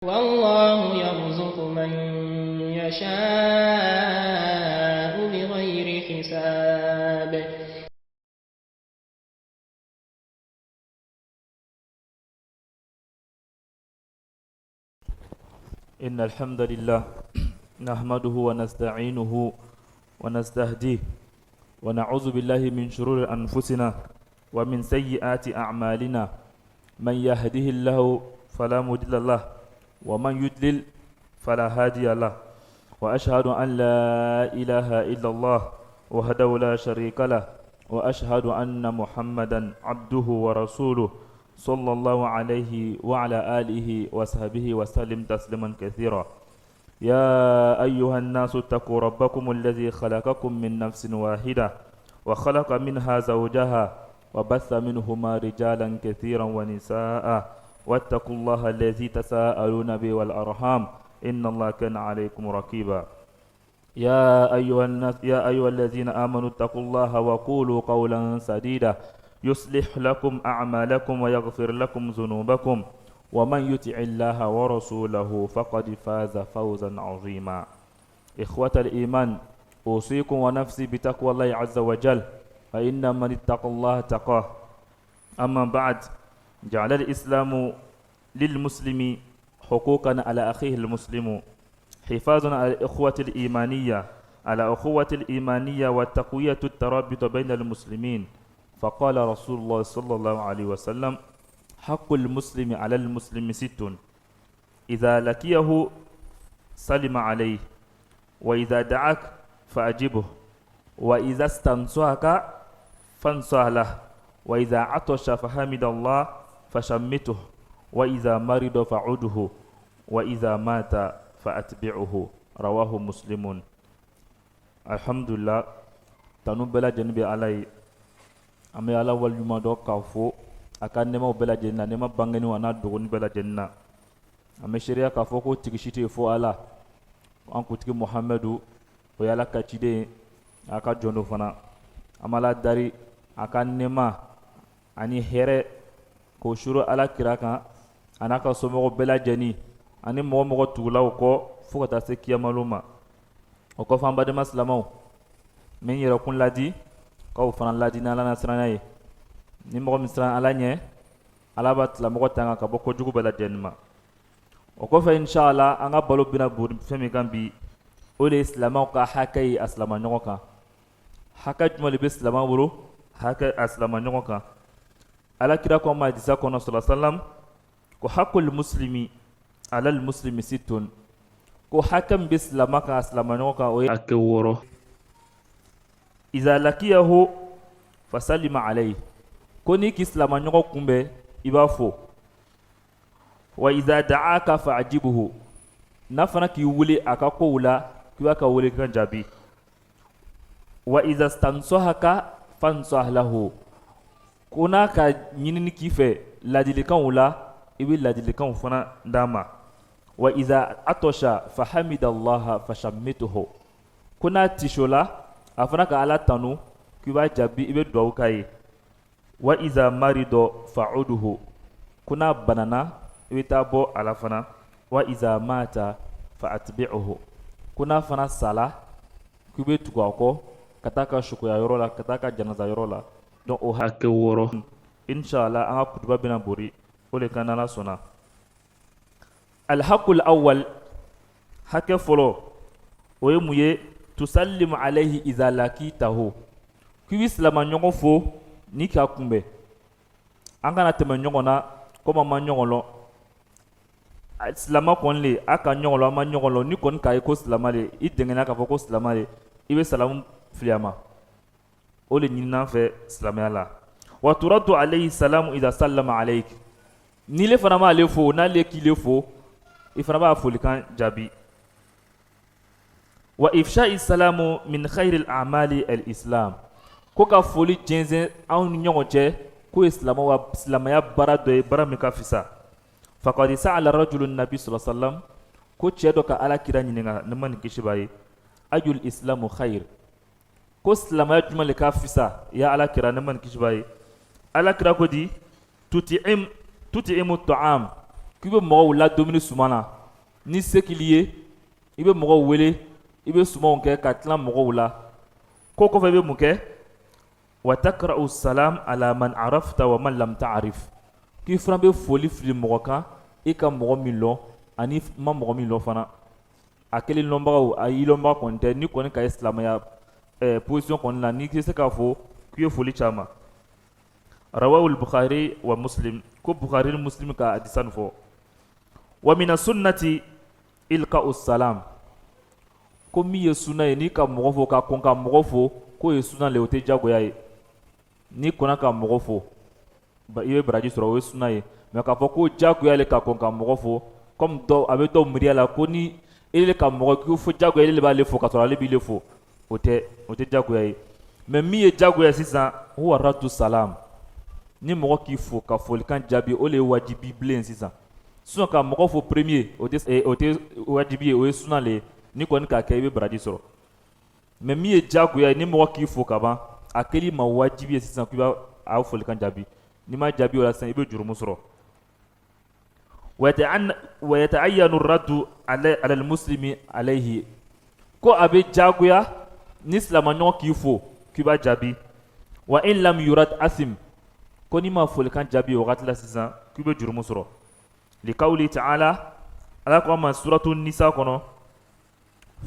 والله يرزق من يشاء بغير حساب. إن الحمد لله نحمده ونستعينه ونستهديه ونعوذ بالله من شرور أنفسنا ومن سيئات أعمالنا. من يهده الله فلا مضل له ومن يضلل فلا هادي له. وأشهد أن لا إله إلا الله وحده لا شريك له، وأشهد أن محمدا عبده ورسوله صلى الله عليه وعلى آله وصحبه وسلم تسليما كثيرا. يا أيها الناس اتقوا ربكم الذي خلقكم من نفس واحدة وخلق منها زوجها وبث منهما رجالا كثيرا ونساء، واتقوا الله الذي تساءلون به والأرحام إن الله كان عليكم رقيبا. يا أيها الذين آمنوا اتقوا الله وقولوا قولا سديدا يصلح لكم أعمالكم ويغفر لكم ذنوبكم، ومن يطع الله ورسوله فقد فاز فوزا عظيما. إخوة الإيمان، أوصيكم ونفسي بتقوى الله عز وجل، فإن من اتقى الله تقاه. أما بعد، جعل الإسلام للمسلم حقوقا على أخيه المسلم، حفاظا على الأخوة الإيمانية وتقوية الترابط بين المسلمين. فقال رسول الله صلى الله عليه وسلم: حق المسلم على المسلم ست: إذا لقيه سلم عليه، وإذا دعاك فأجبه، وإذا استنصحك فانصح له، وإذا عطش فحمد الله فشمته، وإذا مرض فعوده، وإذا مات فأتبعه. رواه مسلم. الحمد لله. tanu bɛɛ lajɛlen bɛ Ala ye. An bɛ Ala waleɲuman dɔn k'a fo a ka nɛɛmaw bɛɛ lajɛlen na, nɛɛma bangeni a n'a dɔgɔni bɛɛ lajɛlen na. An bɛ seereya k'a fɔ ko tigi si tɛ fo Ala, an kuntigi Muhamadu, o ye Ala ka ciden, a ka jɔn do fana. An bɛ Ala dari a ka nɛɛma ani hɛrɛ k'o suru Ala kira kan a n'a ka somɔgɔw bɛɛ lajɛlen ani mɔgɔ mɔgɔ tugulaw kɔ fo ka taa se kiyamalo ma. O kɔfɛ an badenma silamɛw, n bɛ n yɛrɛkun ladi k'aw fana ladi ni Ala na siranya ye. Ni mɔgɔ min siran Ala ɲɛ, Ala b'a tigilamɔgɔ tanga ka bɔ kojugu bɛɛ lajɛlen ma. O kɔfɛ inshallah an ka balo bɛna bori fɛn min kan bi, o de ye silamɛw ka hakɛ ye a silamaɲɔgɔn kan. Hakɛ jumɛn de bɛ silamɛw bolo? Hakɛ a silamaɲɔgɔn kan. Ala kira ko ma hadisa kɔnɔ sallallahu alaihi wasallam ko haqqul muslimi alal muslimi sittun, ko hakɛ min bɛ silama kan a silamaɲɔgɔn kan o ye hakɛ 6. Iza lakiyahu fasalima alayhi, ko n'i k'i silamaɲɔgɔn kunbɛn i b'a fo. Wa iza da'aka fa'ajibuhu, n'a fana k'i wuli a ka kow la k'i b'a ka welekan jaabi. Wa iza stansahaka fansah lahu, ko n'a ka ɲinini k'i fɛ ladilikanw la i bɛ ladilikanw fana d'a ma. Wa iza atosha fahamidallaha fashammituhu, ko n'a tiso la a fana ka Ala tanu k'i b'a jaabi i bɛ dugawu k'a ye. Wa iza marido fa'uduhu, ko n'a banana i bɛ taa bɔ a la fana. Wa iza mata fa'atbi'uhu, ko n'a fana sala k'i bɛ tugu a kɔ ka taa ka sukuya yɔrɔ la, ka taa ka janaza yɔrɔ la. Donc o hakɛ 6 inshallah an ka kutuba bɛna bori o de kan n'Ala sɔnna. Alhaqul awwal, hakɛ fɔlɔ o ye mun ye? Tusallimu alayhi iza lakitahu, k'i bɛ silamaɲɔgɔn fo n'i k'a kunbɛn. An kana tɛmɛ ɲɔgɔn na komi an ma ɲɔgɔn lɔn. Silama kɔni le a ka ɲɔgɔn lɔn, an ma ɲɔgɔn lɔn. Ni kɔni k'a ye ko silama le, i dɛngɛna k'a fɔ ko silama le, i bɛ salamu fili a ma. O de ɲinin'an fɛ silamɛya la. Wa turaddu alayhi salamu iza sallama alayk, n'i le fana m'ale fo n'ale k'i le fo i fana b'a folikan jaabi. Wa ifsha'i salamu min khairil a'mali al-islam, ko ka foli jɛnsɛn anw ni ɲɔgɔn cɛ k'o ye silamɛya baara dɔ ye, baara min ka fisa. Faqad sa'ala rajulun nabi sallallahu alaihi wasallam, ko cɛ dɔ ka Ala kira ɲininka, ne ma ni kisi b'a ye, ayul islamu khair, ko silamɛya jumɛn le ka fisa ya Ala kira, ne ma ni kisi b'a ye. Ala kira ko di tuti'imu ta'am, k'i bɛ mɔgɔw ladumuni suma na ni se k'i ye i bɛ mɔgɔw wele i bɛ sumaw kɛ ka tila mɔgɔw la ko kɔfɛ i bɛ mun kɛ wa takra'u salam ala man arafta wa man lam ta'rif k'i fana bɛ foli fili mɔgɔ kan i ka mɔgɔ min lɔn ani ma mɔgɔ min lɔn fana a kelen lɔnbagaw a y'i lɔnbaga kɔni tɛ ni kɔni ka ye silamɛya position kɔni la n'i tɛ se k'a fɔ k'i ye foli caman rawahu bukhari wa muslim ko bukhari ni muslim ka hadisa nin fɔ wa mina sunnati ilqa'u salam ko min ye sunna ye n'i ka mɔgɔ fɔ ka kɔn ka mɔgɔ fɔ k'o ye sunna le o tɛ diyagoya ye n'i kɔnna ka mɔgɔ fɔ i bɛ baraji sɔrɔ o ye sunna ye mais k'a fɔ ko diyagoya le ka kɔn ka mɔgɔ fɔ comme dɔw a bɛ dɔw miiriya la ko ni ele ka mɔgɔ k'i fɔ diyagoya ele b'ale fɔ ka sɔrɔ ale b'ile fɔ o tɛ diyagoya ye mais min ye diyagoya sisan huwa raddu salam ni mɔgɔ k'i fɔ ka folikan jaabi o le ye wajibi bilen sisan sinon ka mɔgɔ fɔ premier o tɛ wajibi ye o ye sunna le ye ni kɔni k'a kɛ i bɛ baraji sɔrɔ mais min ye diyagoya ye ni mɔgɔ k'i fɔ ka ban a kɛli ma wajibi ye sisan k'i b'a a folikan jaabi n'i ma jaabi o la sisan i bɛ jurumu sɔrɔ wa yata'ayyanu raddu ala al-muslimi alayhi ko a bɛ diyagoya ni silamɛɲɔgɔn k'i fɔ k'i b'a jaabi wa in lam yurad asim ko n'i ma folikan jaabi o wagati la sisan k'i bɛ jurumu sɔrɔ likawli ta'ala ala ko a ma suratu nisa kɔnɔ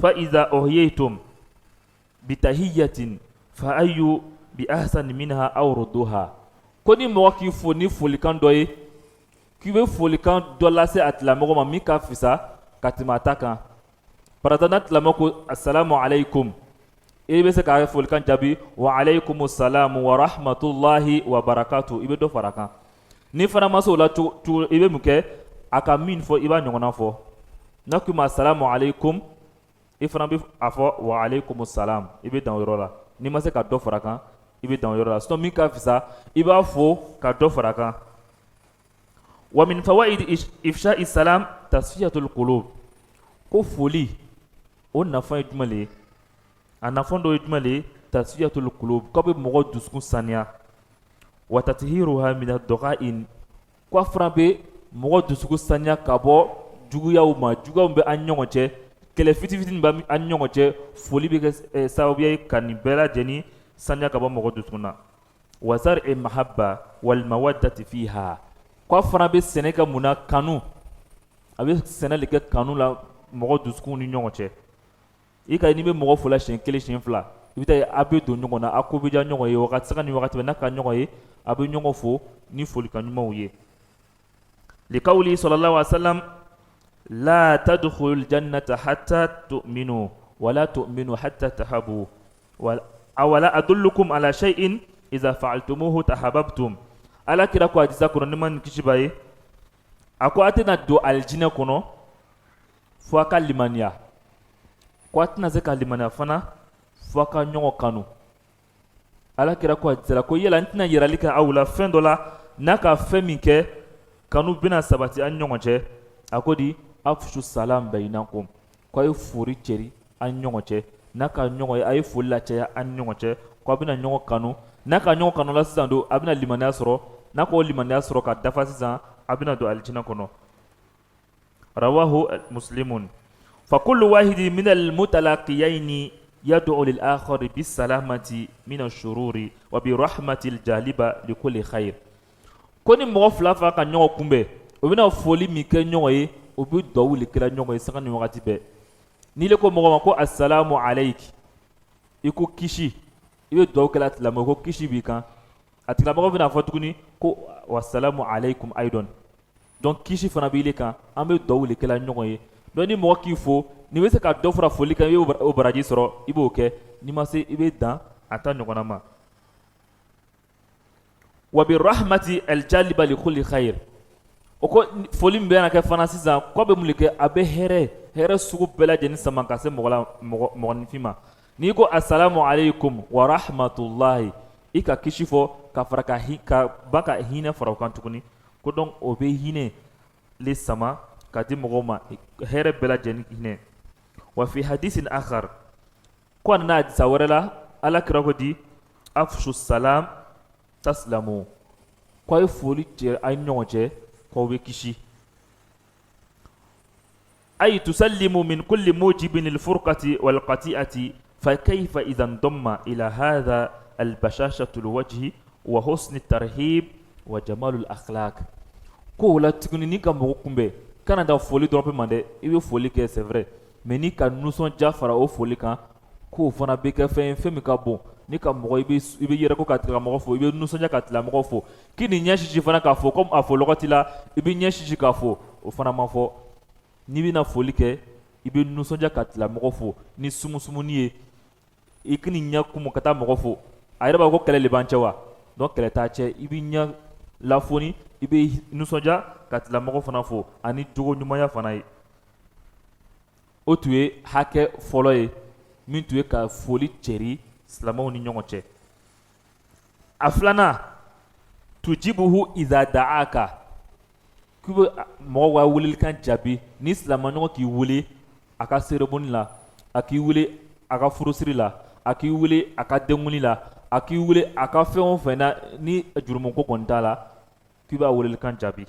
fa iza uhyitum bitahiyyatin fa ayyu bi ahsan minha aw rudduha ko ni mɔgɔ k'i fɔ ni folikan dɔ ye k'i bɛ folikan dɔ lase a tilamɔgɔ ma min ka fisa ka tɛmɛ a ta kan par exemple n'a tilamɔgɔ ko assalamu alaikum i bɛ se k'a folikan jaabi wa alaikumus salam wa rahmatullahi wa barakatuh i bɛ dɔ fara a kan ni fana ma se o la cogo i bɛ mun kɛ a ka min fɔ i b'a ɲɔgɔnna fɔ n'a k'i ma assalamu alaikum i fana bɛ a fɔ wa alaikumus salam i bɛ dan o yɔrɔ la n'i ma se ka dɔ fara a kan i bɛ dan o yɔrɔ la sinon min ka fisa i b'a fɔ ka dɔ fara a kan wa min fawaid ifsha'i salam tasfiyatul qulub ko foli o nafa ye jumɛn de ye a nafa dɔ ye jumɛn de ye tasfiyatul qulub k'a bɛ mɔgɔ dusukun saniya wa tathiruha min ad-daga'in ko fana bɛ mɔgɔ dusukun saniya ka bɔ juguyaw ma juguyaw bɛ an ɲɔgɔn cɛ kɛlɛ fitinin bɛ an ɲɔgɔn cɛ foli bɛ kɛ sababuya ye ka nin bɛɛ lajɛlen saniya ka bɔ mɔgɔ dusukun na wa zar'i mahabba wal mawaddati fiha ko fana bɛ sɛnɛ kɛ mun na kanu a bɛ sɛnɛ de kɛ kanu la mɔgɔ dusukun ni ɲɔgɔn cɛ i ka n'i bɛ mɔgɔ fɔla siɲɛ kelen siɲɛ fila i bɛ taa ye a bɛ don ɲɔgɔn na a ko bɛ diya ɲɔgɔn ye wagati saga ni wagati bɛ n'a ka ɲɔgɔn ye a bɛ ɲɔgɔn fo ni folikan ɲumanw ye likawli sallallahu alaihi wa sallam la tadkhulul jannata hatta tu'minu wala tu'minu hatta tahabu awala adullukum ala shay'in idha fa'altumuhu tahabbtum ala kira ko hadisa kɔnɔ ni ma nin kisi ba ye a ko a tɛna don alijinɛ kɔnɔ fo a ka limaniya ko a tɛna se ka limaniya fana fo a ka ɲɔgɔn kanu ala kira ko hadisa la ko yala n tɛna yirali kɛ aw la fɛn dɔ la n'a ka fɛn min kɛ kanu bɛna sabati an ɲɔgɔn cɛ a ko di afshu salam bainakum ko a ye fori cɛri an ɲɔgɔn cɛ n'a ka ɲɔgɔn ye a ye foli lacaya an ɲɔgɔn cɛ ko a bɛna ɲɔgɔn kanu n'a ka ɲɔgɔn kanu la sisan don a bɛna limaniya sɔrɔ n'a ko limaniya sɔrɔ ka dafa sisan a bɛna don alijinɛ kɔnɔ rawahu muslimun fa kullu wahidi min al-mutalaqiyayni yad'u lil akhari bis salamati min ash-shururi wa bi rahmati al-jaliba li kulli khair ko ni mɔgɔ fila fila ka ɲɔgɔn kunbɛn o bɛna foli min kɛ ɲɔgɔn ye o bɛ duwawu le kɛla ɲɔgɔn ye sanga ni wagati bɛɛ n'i le ko mɔgɔ ma ko assalamu alayki i ko kisi i bɛ duwawu kɛla tilamɛ ko kisi b'i kan a tigilamɔgɔ bɛna fɔ tuguni ko wassalamu alaykum aydon donc kisi fana b'ile kan an bɛ duwawu le kɛla ɲɔgɔn ye donc ni mɔgɔ k'i fo n'i bɛ se ka dɔ fara foli kan i bɛ o baraji sɔrɔ i b'o kɛ n'i ma se i bɛ dan a ta ɲɔgɔnna ma wa bi rahmati al-jaliba li kulli khair o ko foli min bɛ na kɛ fana sisan k'a bɛ mun de kɛ a bɛ hɛrɛ sugu bɛɛ lajɛlen sama ka se mɔgɔninfin ma n'i ko assalamu alaikum wa rahmatullahi i ka kisi fɔ ka fara ka ba ka hinɛ fara o kan tuguni ko donc o bɛ hinɛ le sama ka di mɔgɔw ma hɛrɛ bɛɛ lajɛlen hinɛ wa fi hadisin akhar ko a nana hadisa wɛrɛ la ala kira ko di afshu salam taslamu ko a ye foli cɛ a ye ɲɔgɔn cɛ k'aw bɛ kisi أي تسلم من كل موجب الفرقة والقطيئة فكيف إذا انضم إلى هذا البشاشة الوجه وحسن الترهيب وجمال الأخلاق كولا تكوني نيكا موكومبي كان دا فولي دروبي ماندي إبي فولي كي c'est vrai mais نيكا نوسون جافرا أو فولي كان كو فانا بيكا فين فين ميكا بون نيكا موغو إبي يركو كاتلا موغو فو إبي نوسون جا كاتلا موغو فو كيني نياشيشي فانا كافو كوم أفو لغتي لا إبي نياشيشي كافو وفانا ما فو نيبي نا فولي كي إبي نوسون جا كاتلا موغو فو ني سمو سمو نيه ikini nya kumu kata mɔgɔ fo a yɛrɛ b'a ko kɛlɛ le b'an cɛ wa donc kɛlɛ t'a cɛ i b'i ɲɛ lafoni i bɛ nisɔndiya ka tigilamɔgɔ fana fo ani jogo ɲumanya fana ye o tun ye hakɛ fɔlɔ ye min tun ye ka foli cɛri silamɛw ni ɲɔgɔn cɛ a filanan tujibuhu iza da'aka k'i bɛ mɔgɔ ka welelikan jaabi ni silamɛɲɔgɔn k'i wele a ka cérémonie la a k'i wele a ka furusiri la a k'i wele a ka denkuli la a k'i wele a ka fɛn o fɛn na ni jurumuko kɔni t'a la k'i b'a welelikan jaabi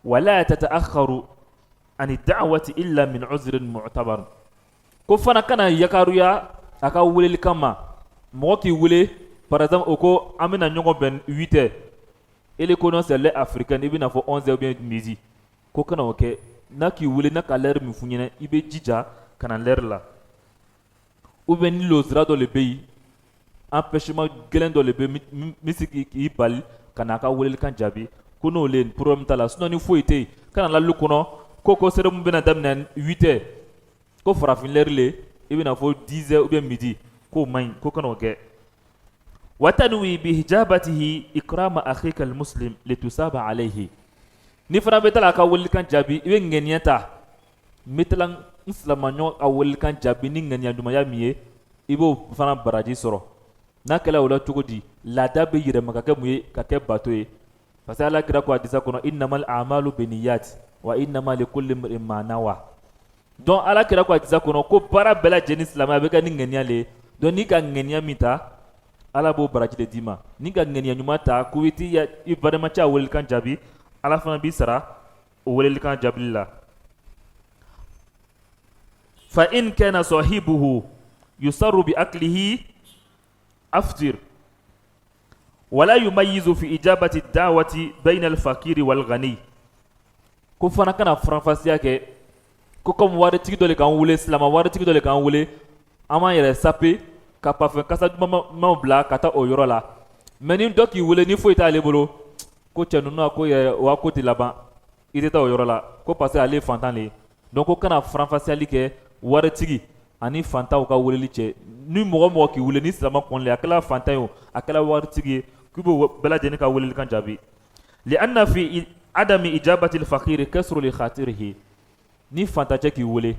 wala tata'akharu ani da'wati illa min uzrin mu'tabar ko fana kana yakaruya a ka welelikan ma mɔgɔ k'i wele par exemple o ko an bɛna ɲɔgɔn bɛn 8 heures et les colons c'est l'heure africaine i bɛna fɔ 11 heures ou bien midi ko kana o kɛ n'a k'i wele n'a ka l'heure min f'u ɲɛna i bɛ jija kana l'heure la ou bien ni lozira dɔ le bɛ yen empêchement gɛlɛn dɔ le bɛ min se k'i bali ka n'a ka welelikan jaabi ko n'o le problème t'a la sinon ni foyi tɛ yen kana lalu kɔnɔ ko cérémonie bɛna daminɛ 8 heures ko farafin l'heure le i bɛna fɔ 10 heures ou bien midi k'o man ɲi ko kana o kɛ watanwi bihijabatihi ikrama akhika almuslim litusaba alayhi ni fana bɛ taa a ka welelikan jaabi i bɛ ŋɛniya ta n bɛ taa n silamɛɲɔgɔn ka welelikan jaabi ni ŋaniya ɲumanya min ye i b'o fana baraji sɔrɔ n'a kɛla o la cogo di laada bɛ yɛlɛma ka kɛ mun ye ka kɛ bato ye parce que ala kira ko hadisa kɔnɔ innamal a'malu binniyat wa innama likulli imri'in ma nawa donc ala kira ko hadisa kɔnɔ ko baara bɛɛ lajɛlen silamɛya bɛ kɛ ni ŋaniya le ye donc n'i ka ŋaniya min ta ala b'o baraji de d'i ma n'i ka ŋaniya ɲuman ta ko i balimacɛ a welelikan jaabi ala fana b'i sara o welelikan jaabili la فإن كان صاحبه يسر بأكله أفطر ولا يميز في إجابة الدعوة بين الفقير والغني كفنا كان فرنسا كي كم وارتيك دولة كان ولي سلام وارتيك دولة كان ولي أما يرسابي كابافن كاسا ما بلا كاتا أويرولا منين دوكي ولي نفوي تالي بلو كو تشانونا كو واكو تلابا إذا أويرولا كو باسي عليه فانتان لي donc ko kana faranfasiyali kɛ waritigi ani fantaw ka weleli cɛ ni mɔgɔ mɔgɔ k'i wele ni silama kɔnle a kɛla fantan ye o a kɛla waritigi ye k'i b'o bɛɛ lajɛlen ka welelikan jaabi li'anna fi adami ijabati al-faqiri kasru li khatirihi ni fantacɛ k'i wele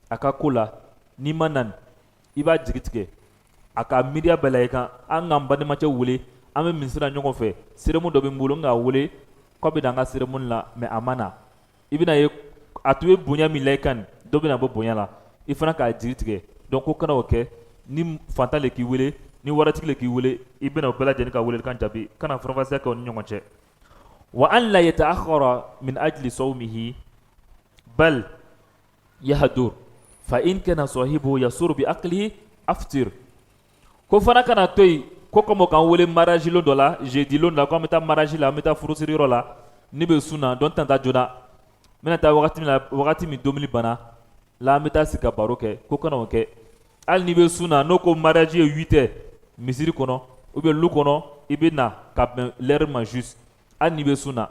a ka ko la n'i ma nani i b'a jigi tigɛ a ka miiriya bɛɛ la i kan an k'an balimacɛ wele an bɛ minsira ɲɔgɔn fɛ cérémonie dɔ bɛ n bolo n k'a wele k'a bɛ na an ka cérémonie la mais a ma na i bɛna ye a tun bɛ bonya min la i kan dɔ bɛna bɔ bonya la i fana k'a jigi tigɛ donc ko kana o kɛ ni fantan le k'i wele ni waritigi le k'i wele i bɛna o bɛɛ lajɛlen ka welelikan jaabi kana faranfasiya kɛ o ni ɲɔgɔn cɛ wa an la yata'akhkhara min ajli sawmihi bal yahdur fa in kana sahibu yasur bi aqlihi aftir ko fana kana to yen ko comme k'an wele mariage lon dɔ la jeudi lon la ko an bɛ taa mariage la an bɛ taa furusiri yɔrɔ la ne bɛ sun na donc tanta joona n bɛna taa wagati min domini bana la an bɛ taa sigi ka baro kɛ ko kana o kɛ hali n'i bɛ sun na n'o ko mariage ye 8 heures misiri kɔnɔ ou bien lu kɔnɔ i bɛ na ka bɛn l'heure ma juste hali n'i bɛ sun na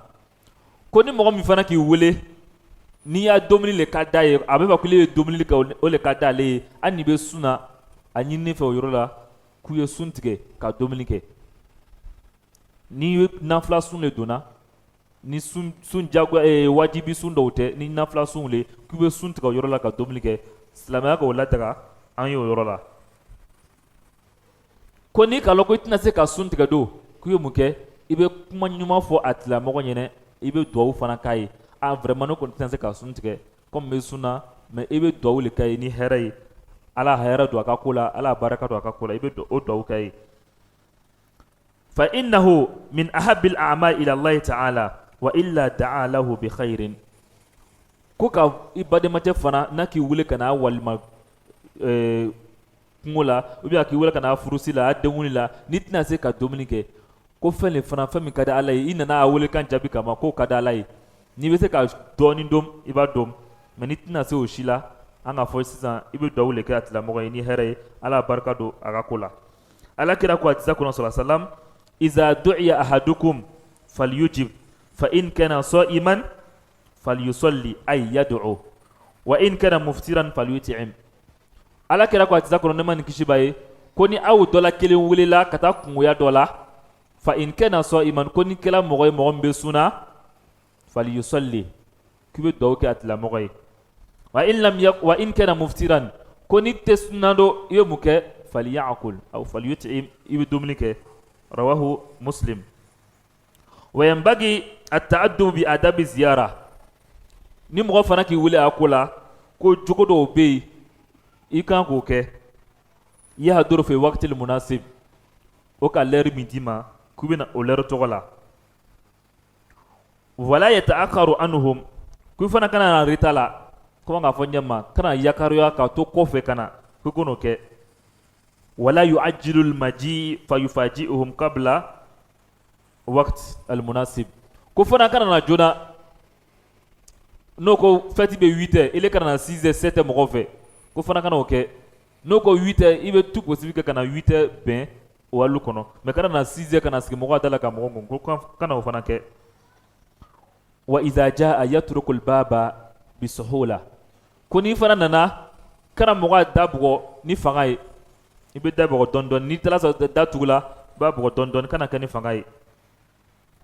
ko ni mɔgɔ min fana k'i wele n'i y'a domini le ka d'a ye a bɛ fɔ k'ile ye domini kɛ o le ka d'ale ye hali n'i bɛ sun na a ɲinini fɛ o yɔrɔ la k'u ye sun tigɛ ka domini kɛ n'i ye nafila sun le donna ni sun jago wajibi sun dɔw tɛ ni nafila sun le k'u bɛ sun tigɛ o yɔrɔ la ka domini kɛ silamɛya k'o lataga an ye o yɔrɔ la ko n'i k'a lɔn ko i tɛna se ka sun tigɛ don k'u ye mun kɛ i bɛ kuma ɲuman fɔ a tigilamɔgɔ ɲɛna i bɛ duwawu fana k'a ye vraiment ne kɔni tɛna se ka sun tigɛ comme n bɛ sun na mais i bɛ duwawu le k'a ye ni hɛrɛ ye ala hɛrɛ don a ka ko la ala barika don a ka ko la i bɛ o duwawu k'a ye fa innahu min ahabbil a'mal ila Allah ta'ala wa illa da'a lahu bi khairin ko ka i bademacɛ fana n'a k'i wele ka n'a walima kungo la ou bien k'i wele ka n'a furusi la a denwuli la n'i tɛna se ka dumuni kɛ ko fɛn le fana fɛn min ka di Ala ye i nana a wele kan jaabi kama k'o ka di Ala ye n'i bɛ se ka dɔɔni dom i b'a dom mais n'i tɛna se o si la an ka fɔ sisan i bɛ duwawu le kɛ a tigilamɔgɔ ye ni hɛrɛ ye Ala barika don a ka ko la Ala kira ko a tisa kɔnɔ sallallahu alaihi wasallam iza du'iya ahadukum falyujib fa in kana sa'iman falyusalli ay yad'u wa in kana muftiran falyut'im Ala kira ko a tisa kɔnɔ ne ma nin kisi ba ye ko ni aw dɔ la kelen welela ka taa kungoya dɔ la fa in kana sa'iman ko ni kɛla mɔgɔ ye mɔgɔ min bɛ sunna falyusalli k'i bɛ duwawu kɛ a tigilamɔgɔ ye wa in kana muftiran ko ni tɛ sunna dɔ i bɛ mun kɛ falyakul aw falyut'im i bɛ dumuni kɛ rawahu muslim wa yanbaghi at-ta'addub bi adabi ziyara ni mɔgɔ fana k'i wele a ko la ko jogo dɔw bɛ yen i kan k'o kɛ yahduru fi waqtil munasib o ka lɛri min d'i ma k'u bɛna o lɛri tɔgɔ la wala yata'akharu anhum k'u fana kana na rita la kuma k'a fɔ ɲɛma kana yakaruya ka to kɔfɛ kana k'u k'o kɛ wala yu'ajjilu al-maji fayufaji'uhum qabla waqt al-munasib ko fana kana na joona n'o ko fête bɛ 8 heures ile kana na 6 heures 7 heures mɔgɔ fɛ ko fana kana o kɛ n'o ko 8 heures i bɛ tout possible kɛ kana 8 heures bɛn o walu kɔnɔ mais kana na 6 heures kana sigi mɔgɔ da la ka mɔgɔ mun ko kana o fana kɛ wa idha jaa yatruku al-baba bisuhula ko ni fana nana kana mɔgɔ da bugɔ ni fanga ye i bɛ da bugɔ dɔɔni dɔɔni n'i taara sɔrɔ da tugu la i b'a bugɔ dɔɔni dɔɔni kana kɛ ni fanga ye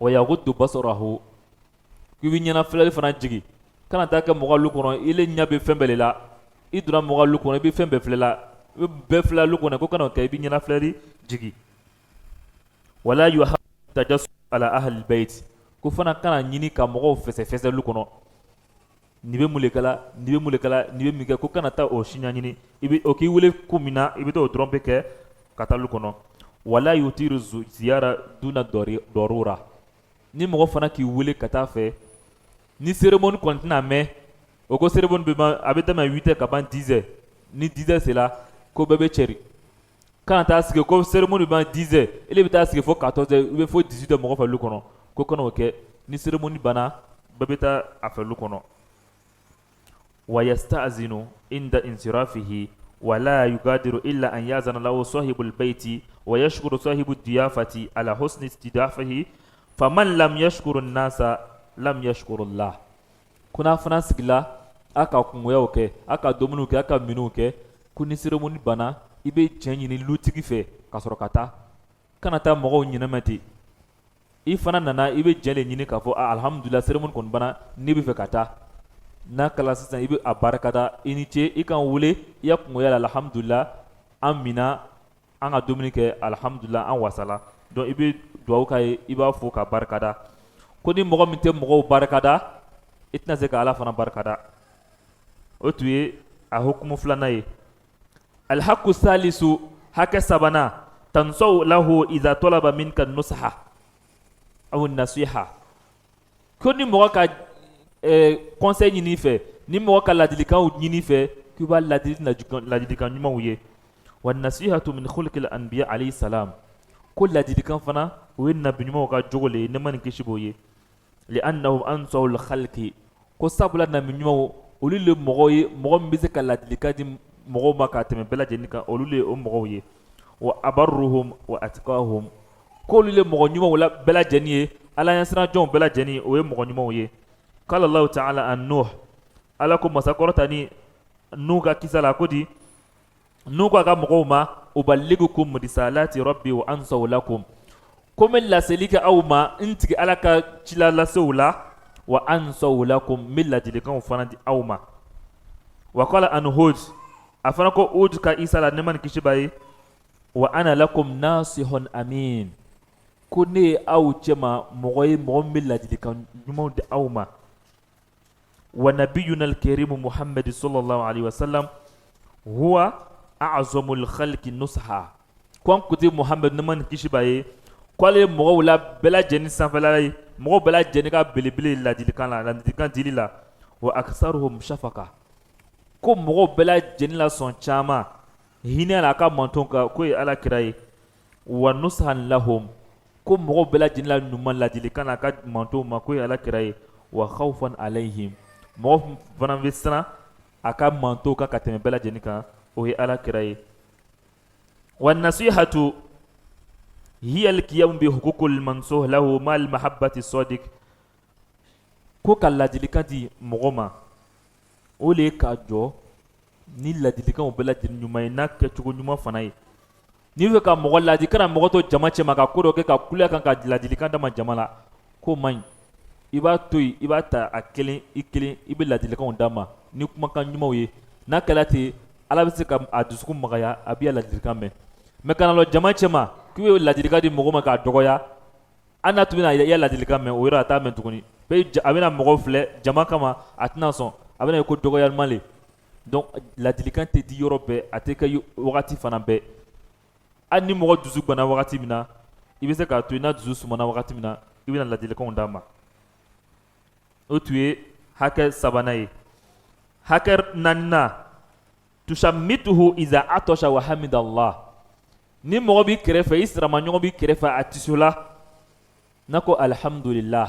wa yaghuddu basarahu k'i bɛ ɲɛna filɛli fana jigi kana taa kɛ mɔgɔ lu kɔnɔ ile ɲɛ bɛ fɛn bɛɛ de la i donna mɔgɔ lu kɔnɔ i bɛ fɛn bɛɛ filɛ la i bɛ bɛɛ filɛ lu kɔnɔ ko kana o kɛ i bɛ ɲɛna filɛli jigi wala yuhab tajassum ala ahli bayt ko fana kana ɲini ka mɔgɔw fɛsɛfɛsɛ lu kɔnɔ ni bɛ mun de kɛla ni bɛ mun de kɛla ni bɛ min kɛ ko kana taa o si ɲɛɲini i bɛ o k'i wele ko min na i bɛ taa o dɔrɔn bɛ kɛ ka taa lu kɔnɔ wala yutiru ziyara duna dɔrura ni mɔgɔ fana k'i wele ka taa fɛ ni cérémonie kɔni tɛna mɛn o ko cérémonie bɛ ban a bɛ daminɛ 8 heures ka ban 10 heures ni 10 heures sera ko bɛɛ bɛ cɛri kana taa sigi ko cérémonie bɛ ban 10 heures ele bɛ taa sigi fo 14 heures ou bien fo 18 heures mɔgɔ fɛ lu kɔnɔ ko kana o kɛ ni cérémonie banna bɛɛ bɛ taa a fɛ lu kɔnɔ wa yasta'zinu inda insirafihi ولا يقادر إلا أن يأذن له صاحب البيت ويشكر صاحب الضيافة على حسن استضافته فمن لم يشكر الناس لم يشكر الله كنا فناس كلا أكا كمويا أكا دومنو أكا منو كوني سيرموني بنا إبي جانيني لوتيكي في كسرقتا كنا تا مغو نينمتي إفنا نانا إبي جاني نيني كفو الحمد لله سيرموني كون بنا نيبي في كتا na kala sisan i bɛ a barakada i ni ce i kan wele i ya kungoya la alhamdulillah an mina an ka dumuni kɛ alhamdulillah an wasala donc i bɛ duwawu k'a ye i b'a fo ka barakada ko ni mɔgɔ min tɛ mɔgɔw barakada i tɛna se ka ala fana barakada o tun ye a hukumu filanan ye alhaku salisu hakɛ sabanan tansaw lahu idha talaba minka nusaha aw nasiha ko ni mɔgɔ ka conseil ɲini fɛ ni mɔgɔ ka ladilikanw ɲini fɛ k'i b'a ladilikan ɲumanw ye wa nasihatu min khulqil anbiya alayhi salam ko ladilikan fana o ye nabi ɲumanw ka jogo le ye ne ma nin kisi b'o ye li annahum ansawul khalqi ko sabula nabi ɲumanw olu le mɔgɔ ye mɔgɔ min bɛ se ka ladilikan di mɔgɔw ma ka tɛmɛ bɛɛ lajɛlen kan olu le o mɔgɔw ye wa abarruhum wa atqahum ko olu le mɔgɔ ɲumanw la bɛɛ lajɛlen ye ala ɲɛsiranjɔnw bɛɛ lajɛlen o ye mɔgɔ ɲumanw ye قال الله تعالى عن نوح ألاكم مساكرتني نوح كيسالا كودي نوح كمقوما أبلغكم رسالات ربي وأنصح لكم كم لا سليك أو ما أنت ألاك تلا لا سولا وأنصح لكم من لا تلكم فاند أو ما وقال أن هود أفنكو هود كإسالا نمان كشباي وأنا لكم ناصح أمين كوني أو جما مغي مغمل لا تلكم نمود أو ما ونبينا الكريم محمد صلى الله عليه وسلم هو أعظم الخلق نصحا كون كتب محمد نمان كشباي قال مغولا بلا جني سانفلا مغو بلا جني كا بلي لا دي كان لا دي كان دي لا wa aktharuhum shafaqa ko mɔgɔ bɛɛ lajɛlen la sɔn caman hinɛ la a ka manton kan ko ye ala kira ye wa nushan lahum ko mɔgɔ bɛɛ lajɛlen la ɲuman ladilikan na a ka manton ma ko ye ala kira ye wa khawfan alayhim mɔgɔ fana bɛ siran a ka manton kan ka tɛmɛ bɛɛ lajɛlen kan o ye ala kira ye wa nasihatu hiya alqiyam bi huquqil mansuh lahu mal mahabbati sadiq ko ka ladilikan di mɔgɔ ma o le ka jɔ ni ladilikanw bɛɛ lajɛlen ɲuman ye n'a kɛcogo ɲuman fana ye n'i bɛ ka mɔgɔ ladi kana mɔgɔ to jama cɛma ka ko dɔ kɛ ka kuleya kan ka ladilikan d'a ma jama la k'o man ɲi i b'a to yen i b'a ta a kelen i bɛ ladilikanw d'a ma ni kumakan ɲumanw ye n'a kɛla ten ala bɛ se ka a dusukun magaya a b'i ladilikan mɛn mɛ kana lɔ jama cɛma k'i bɛ ladilikan di mɔgɔ ma k'a dɔgɔya an n'a tun bɛna i ya ladilikan mɛn o yɔrɔ a t'a mɛn tuguni a bɛna mɔgɔ filɛ jama kama a tɛna sɔn a bɛna ye ko dɔgɔyalima le donc ladilikan tɛ di yɔrɔ bɛɛ a tɛ kɛ wagati fana bɛɛ hali ni mɔgɔ dusu ganna wagati min na i bɛ se k'a to yen n'a dusu sumana wagati min na i bɛna ladilikanw d'a ma o tun ye hakɛ sabanan ye hakɛ naaninan tushammituhu iza atosha wa hamidallah ni mɔgɔ b'i kɛrɛfɛ i siramaɲɔgɔn b'i kɛrɛfɛ a tisola n'a ko alhamdulillah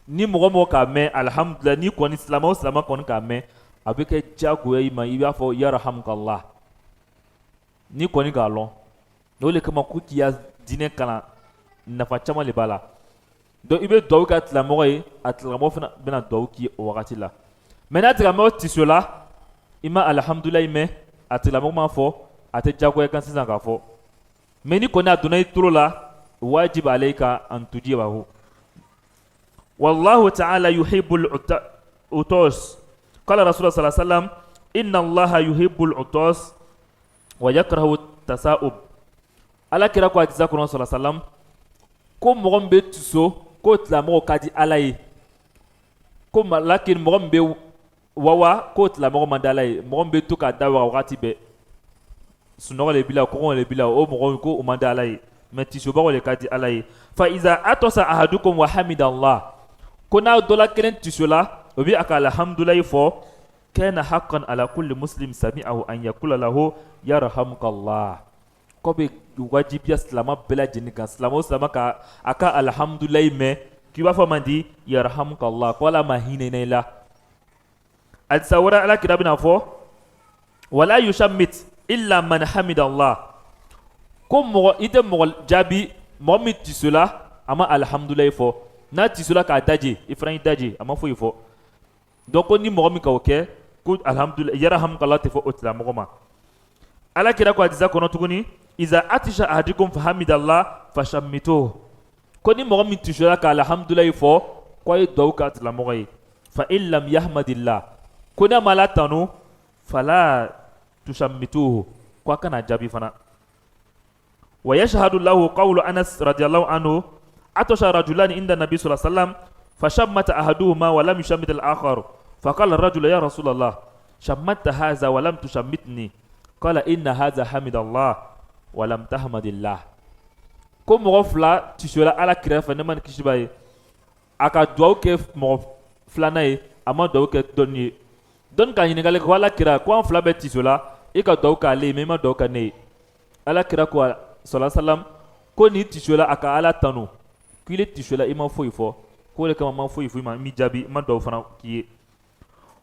ni mɔgɔ mɔgɔ k'a mɛn alhamdulillah ni kɔni silama o silama kɔni k'a mɛn a bɛ kɛ diyagoya i ma i b'a fɔ yarhamukallah ni kɔni k'a lɔn o de kama ko k'i ya diinɛ kalan nafa caman de b'a la donc i bɛ duwawu kɛ a tigilamɔgɔ ye a tigilamɔgɔ fana bɛna duwawu k'i ye o wagati la mɛ n'a tigilamɔgɔ tisola i ma alhamdulillah mɛn a tigilamɔgɔ m'a fɔ a tɛ diyagoya kan sisan k'a fɔ mɛ ni kɔni a donna i tolo la wajib alayka an tujibahu wallahu ta'ala yuhibbul utos qala rasulullah sallallahu alaihi wasallam inna allaha yuhibbul utos wa yakrahu tasa'ub ala kira ko hadisa kɔnɔ sallallahu alaihi wasallam ko mɔgɔ min bɛ tiso ko tigilamɔgɔ ka di ala ye ko lakin mɔgɔ min bɛ wawa ko tigilamɔgɔ man di ala ye mɔgɔ min bɛ to k'a da waga wagati bɛɛ sunɔgɔ le b'i la kɔngɔ le b'i la o mɔgɔ ko o man di ala ye mɛ tisobagaw le ka di ala ye fa iza atosa ahadukum wa hamidallah ko n'a dɔ la kelen tisola o bɛ a ka alhamdulilayi fɔ kana haqqan ala kulli muslim sami'ahu an yakula lahu yarhamukallah ko bɛ wajibiya silama bɛɛ lajɛlen kan silama o silama ka a ka alhamdulilayi mɛn k'i b'a fɔ man di yarhamukallah ko ala ma hinɛ i la halisa wɛrɛ ala kira bɛna fɔ wala yushammit illa man hamidallah ko mɔgɔ i tɛ mɔgɔ jaabi mɔgɔ min tisola a ma alhamdulilayi fɔ n'a tisola k'a daje i fana y'i daje a ma foyi fɔ donc ko ni mɔgɔ min k'o kɛ ko alhamdulilayi yarhamukallah tɛ fɔ o tigilamɔgɔ ma ala kira ko hadisa kɔnɔ tuguni iza atisha ahadikum fahamidallah fashammituhu ko ni mɔgɔ min tisola ka alhamdulilayi fɔ ko a ye duwawu k'a tigilamɔgɔ ye fa in lam yahmadillah ko n'a ma ala tanu fala tushammituhu ko a kana jaabi fana wa yashhadu lahu qawlu anas radiyallahu anhu atosha rajulani inda nabi sallallahu alaihi wasallam fashammata ahaduhuma wa lam yushammit al-akhar faqala ar-rajulu ya rasulallah shammatta hadha wa lam tushammitni qala inna hadha hamidallah wa lam tahmadillah ko mɔgɔ fila tisola ala kira fɛ ne ma ni kisi b'a ye a ka duwawu kɛ mɔgɔ filanan ye a ma duwawu kɛ dɔnni ye dɔnni ka ɲininkali kɛ ko ala kira ko an fila bɛɛ tisola i ka duwawu k'ale ye mɛ i ma duwawu kɛ ne ye ala kira ko sallallahu alaihi wasallam ko ni tisola a ka ala tanu k'ile tisola i ma foyi fɔ ko le kama ma foyi fɔ i ma mi jaabi ma duwawu fana k'i ye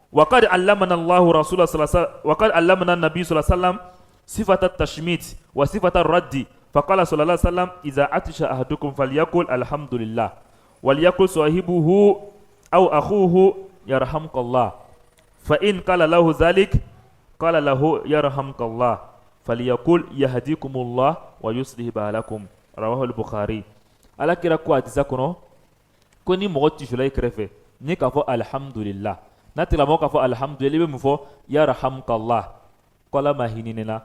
وقد علمنا الله رسول صلى الله عليه وسلم وقد علمنا النبي صلى الله عليه وسلم صفة التشميت وصفة الرد فقال صلى الله عليه وسلم إذا عطش أحدكم فليقل الحمد لله وليقل صاحبه أو أخوه يرحمك الله فإن قال له ذلك قال له يرحمك الله فليقل يهديكم الله ويصلح بالكم رواه البخاري على كده كو حديثا كنو كوني موتي شولاي كرفه ني كفو الحمد لله ناتلا مو كفو الحمد لله بمفو يرحمك الله قال ما هينينا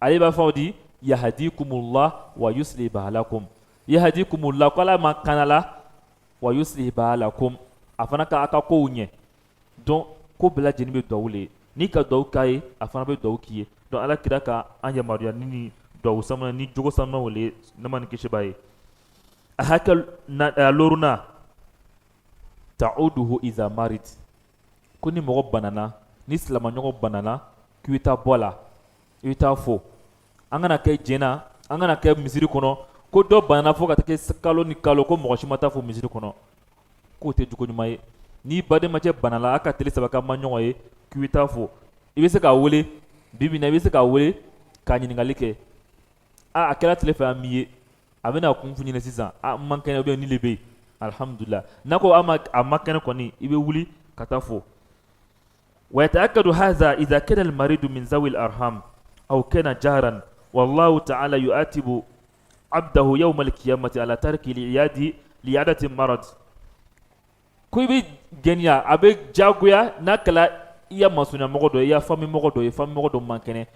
علي بفودي يهديكم الله ويصلح بالكم يهديكم الله قال ما كان لا ويصلح بالكم afana ka aka ko unye donc ko bela jeni be dawule ni ka daw kai afana be daw kiye donc ala kira ka anya mariya ni daw samana ni jogo samana wole naman kishi baye ahaka na loruna ta'uduhu idha marid ko ni mɔgɔ banana ni silamaɲɔgɔn banana k'i bɛ taa bɔ a la i bɛ taa fo an kana kɛ jɛnna an kana kɛ misiri kɔnɔ ko dɔ banana fo ka taa kɛ kalo ni kalo ko mɔgɔ si ma taa fo misiri kɔnɔ k'o tɛ jogo ɲuman ye n'i badenmacɛ banala a ka tile saba k'a ma ɲɔgɔn ye k'i bɛ taa fo i bɛ se k'a wele bi bi in na i bɛ se k'a wele k'a ɲininkali kɛ a kɛra tile fɛ an min ye a bɛna kun f'u ɲɛna sisan a man kɛnɛ ni le bɛ yen alhamdulillah n'a ko a ma kɛnɛ kɔni i bɛ wuli ka taa fo ويتأكد هذا إذا كان المريض من ذوي الأرحام أو كان جهرا والله تعالى يؤاتب عبده يوم القيامة على ترك لعيادة المرض كوي بي جنيا أبي جاغويا ناكلا يا مسونا مغدو يا فامي مغدو مانكني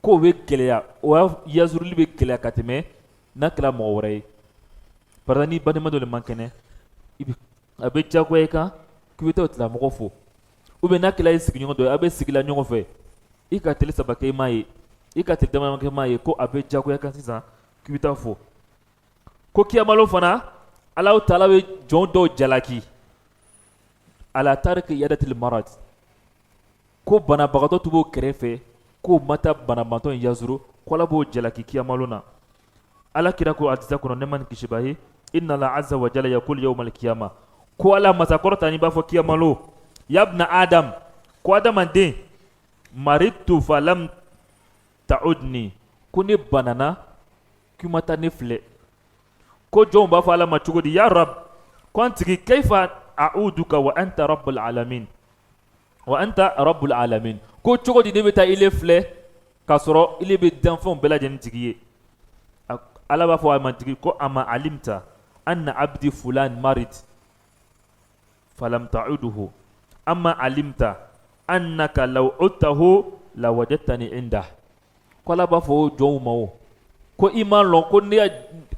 كو بي كليا و يزور لي بي كليا كاتمي ناكلا مغوري برداني بني مدو مانكني أبي جاغويا كا كوي توتلا مغفو ou bien n'a kila sigi ɲɔgɔn dɔ a bɛ sigila ɲɔgɔn fɛ i ka tile saba kɛ i m'a ye i ka tile dama kɛ i m'a ye ko a bɛ jagoya kan sisan k'i bɛ taa fo ko kiyamalo fana Alahu Taala bɛ jɔn dɔw jalaki ala tariki yadatil marad ko banabagatɔ tu b'o kɛrɛfɛ k'o ma taa banabagatɔ in yazuru ko Ala b'o jalaki kiyamalo na Ala kira ko hadisa kɔnɔ ne ma ni kisiba ye inna la azza wa jalla yaqul yawmal qiyamah ko Ala masakɔrɔta ni b'a fɔ kiyamalo yabna adam ko adamaden maritu falam ta'udni ko ne banana kuma ta ne filɛ ko jɔnw b'a fɔ Ala ma cogo di ya rab ko an tigi kaifa a'uduka wa anta rabbul alamin ko cogo di ne bɛ taa ile filɛ k'a sɔrɔ ile bɛ danfɛnw bɛɛ lajɛlen tigi ye Ala b'a fɔ a ma tigi ko ama alimta anna abdi fulan marid falam ta'uduhu amma alimta annaka law utahu la wajadtani indah ko Ala b'a fɔ jɔnw ma o ko i m'a lɔn ko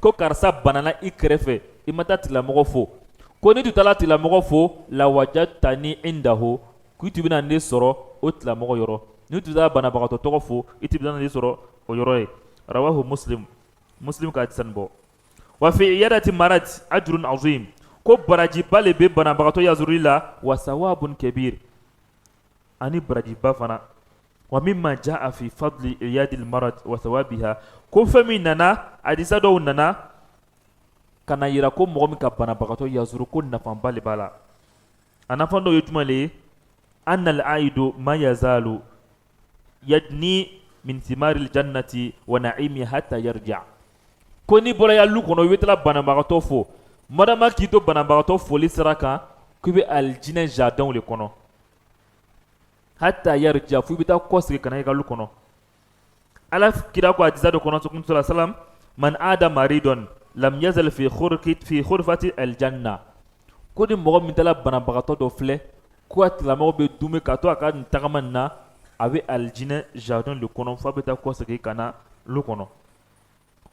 ko karisa banana i kɛrɛfɛ i ma taa tigilamɔgɔ fo ko ni tun taara tigilamɔgɔ fo la wajadtani indahu k'i tun bɛna ne sɔrɔ o tigilamɔgɔ yɔrɔ ni tun taara banabagatɔ tɔgɔ fo i tun bɛna ne sɔrɔ o yɔrɔ ye rawahu muslim ka hadisa nin bɔ wa fi iyadati marad ajrun azim ko barajiba le bɛ banabagatɔ yazuruli la wa sawabun kabir ani barajiba fana wa mimma jaa fi fadli iyadil marad wa thawabiha ko fɛn min nana hadisa dɔw nana kana yira ko mɔgɔ min ka banabagatɔ yazuru ko nafanba le b'a la a nafan dɔw ye jumɛn le ye annal aidu ma yazalu yadni min thimaril jannati wa na'imi hatta yarja ko ni bɔra ya lu kɔnɔ i bɛ tila banabagatɔ fo madama k'i to banabagatɔ foli sira kan k'i bɛ alijinɛ jardinw le kɔnɔ hatta yarja fo i bɛ taa kɔsegi ka na i ka lu kɔnɔ Ala kira ko hadisa dɔ kɔnɔ sallallahu alaihi wasallam man ada maridon lam yazal fi khurfati aljanna ko ni mɔgɔ min taara banabagatɔ dɔ filɛ ko a tigilamɔgɔ bɛ dunbe ka to a ka nin tagama nin na a bɛ alijinɛ jardin le kɔnɔ fo a bɛ taa kɔsegi ka na lu kɔnɔ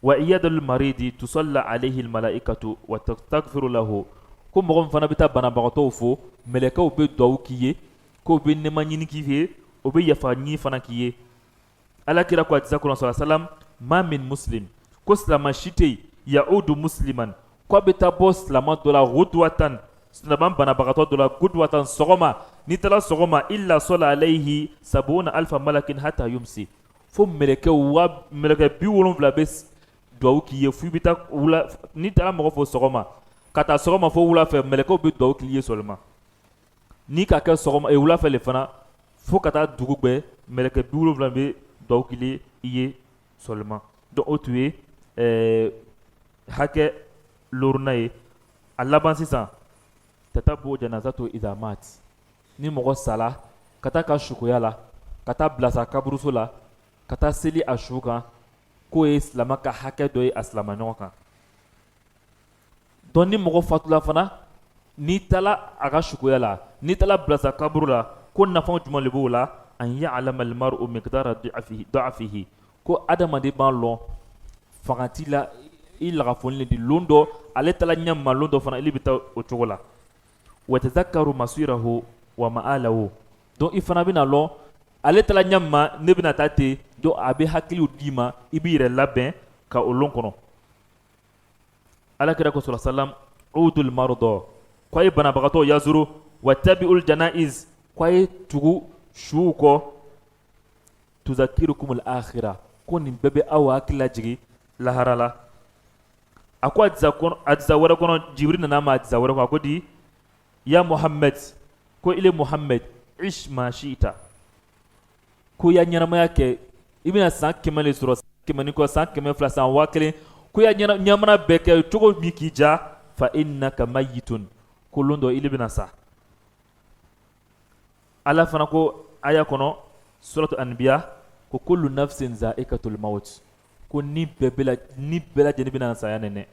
wa iyadul maridi tusalla alayhi almalaikatu wa tastaghfiru lahu ko mɔgɔ min fana bɛ taa banabagatɔw fo mɛlɛkɛw bɛ duwawu k'i ye ko bɛ nɛɛma ɲini k'i ye o bɛ yafa ɲini fana k'i ye Ala kira ko hadisa kɔnɔ sallallahu alaihi wasallam ma min muslim ko silama si tɛ yen ya'udu musliman ko a bɛ taa bɔ silama dɔ la ghudwatan silama banabagatɔ dɔ la ghudwatan sɔgɔma n'i taara sɔgɔma illa sɔla alayhi sabuna alfa malakin hatta yumsi fo mɛlɛkɛ 70 bɛ duwawu k'i ye fo i bɛ taa wula n'i taara mɔgɔ fo sɔgɔma ka taa sɔgɔma fo wula fɛ mɛlɛkɛw bɛ duwawu k'i ye seulement n'i ka kɛ sɔgɔma wula fɛ le fana fo ka taa dugu gbɛ mɛlɛkɛ 70 bɛ duwawu k'i ye seulement donc o tun ye hakɛ loruna ye a laban sisan tatabu janazatu idha mat ni mɔgɔ sala ka taa ka sukoya la ka taa bilasa kaburuso la ka taa seli a su kan k'o ye silama ka hakɛ dɔ ye a silamaɲɔgɔn kan donc ni mɔgɔ fatula fana n'i taara a ka sukoya la n'i taara bilasa kaburu la ko nafa jumɛn de b'o la an ya'lama al-mar'u miqdara da'afihi ko adamaden b'a lɔn fangati la i lagafoni di lon dɔ ale taara ɲɛma lon dɔ fana ili bɛ taa o cogo la wa tadhakkaru masirahu wa ma'alahu donc i fana bɛna lɔn ale taara ɲɛma ne bɛna taa ten donc a bɛ hakiliw d'i ma i b'i yɛrɛ labɛn ka o lon kɔnɔ Ala kira ko sallallahu alaihi wasallam udul marda ko a ye banabagatɔw yazuru wa tabi'ul janaiz kwaye tugu shu ko tuzakirukum al-akhirah ko nin bebe awa akila jigi laharala ako adza wara kono jibril na ma adza wara ko di ya muhammad ko ile muhammad ish ma shita ko ya nyarama yake ibina san kemale suro kemani ko san kemale fla san wakle ko ya nyamana beke tugo mikija fa innaka mayitun kulundo ile bina sa ala fana ko aya kono suratul anbiya ko kullu nafsin za'iqatul maut ko ni bela jeni bina saya nene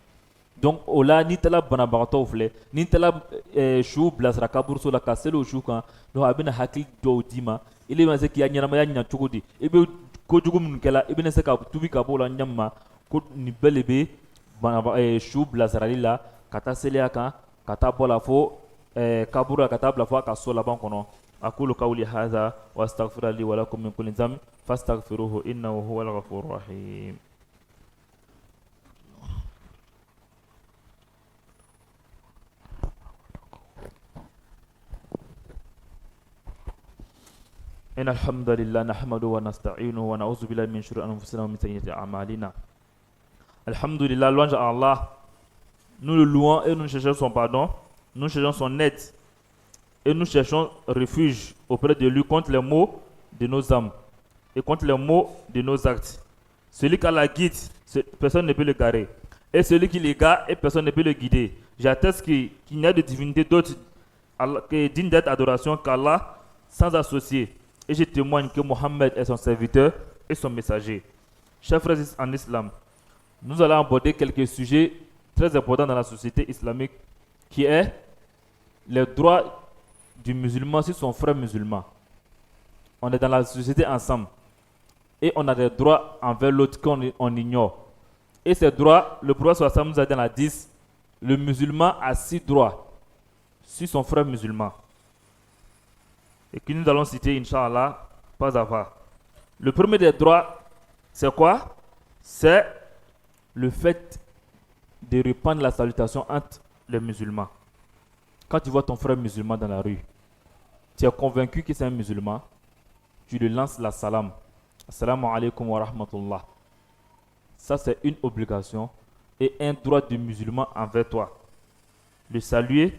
donc ola ni tala bana bagato fle ni tala shu blasra kabur la kaselo shu kan no abina hakil do dima ile ma se ki anyana ma yanya chugudi ibe ko jugum kala ibina se ka tubi ka bola nyamma ko ni belebe bana shu blasra lila kata selia kan kata bola fo kabura kata bla fo ka sola ban kono aqulu qawli hadha wa astaghfiru li wa lakum min kulli dhanb fastaghfiruhu innahu huwal ghafurur rahim. إن الحمد لله نحمده ونستعينه ونعوذ بالله من شرور أنفسنا ومن سيئات أعمالنا. الحمد لله, louange à Allah. Nous le louons et nous cherchons son pardon, nous cherchons son aide et nous cherchons refuge auprès de lui contre les maux de nos âmes et contre les maux de nos actes. Celui qui a la guide, personne ne peut le garer. Et celui qui l'égare, personne ne peut le guider. J'atteste qu'il n'y a de divinité d'autre que digne d'être adoration qu'Allah sans associé. Et je témoigne que Mohammed est son serviteur et son messager. Chers frères en islam, nous allons aborder quelques sujets très importants dans la société islamique qui est les droits du musulman sur son frère musulman. On est dans la société ensemble et on a des droits envers l'autre qu'on ignore. Et ces droits, le prophète sallallahu nous a dit dans la 10, le musulman a 6 droits sur son frère musulman. Et que nous allons citer, Inch'Allah, pas à pas. Le premier des droits, c'est quoi? C'est le fait de répandre la salutation entre les musulmans. Quand tu vois ton frère musulman dans la rue, tu es convaincu que c'est un musulman, tu lui lances la salam. Assalamu alaikum wa rahmatullah. Ça, c'est une obligation et un droit du musulman envers toi. Le saluer.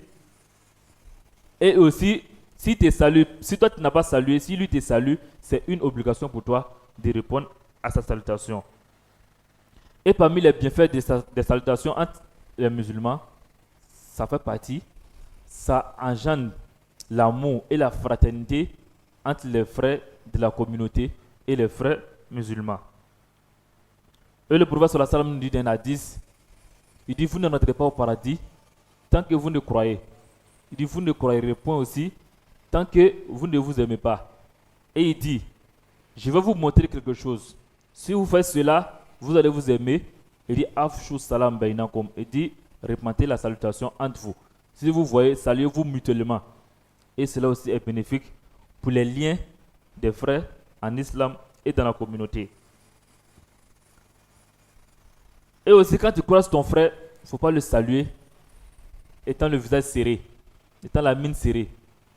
Et aussi, si toi tu n'as pas salué, si lui te salue, c'est une obligation pour toi de répondre à sa salutation. Et parmi les bienfaits des salutations entre les musulmans, ça fait partie, ça engendre l'amour et la fraternité entre les frères de la communauté et les frères musulmans. Et le prophète sallallahu alayhi wa sallam nous dit dans hadith, il dit vous n'entrez pas au paradis tant que vous ne croyez. Il dit vous ne croirez point aussi tant que vous ne vous aimez pas. Et il dit, je vais vous montrer quelque chose. Si vous faites cela, vous allez vous aimer. Il dit, afshu salam bainakum. Il dit, répandez la salutation entre vous. Si vous voyez, saluez-vous mutuellement. Et cela aussi est bénéfique pour les liens des frères en islam et dans la communauté. Et aussi, quand tu croises ton frère, il ne faut pas le saluer étant le visage serré, étant la mine serrée.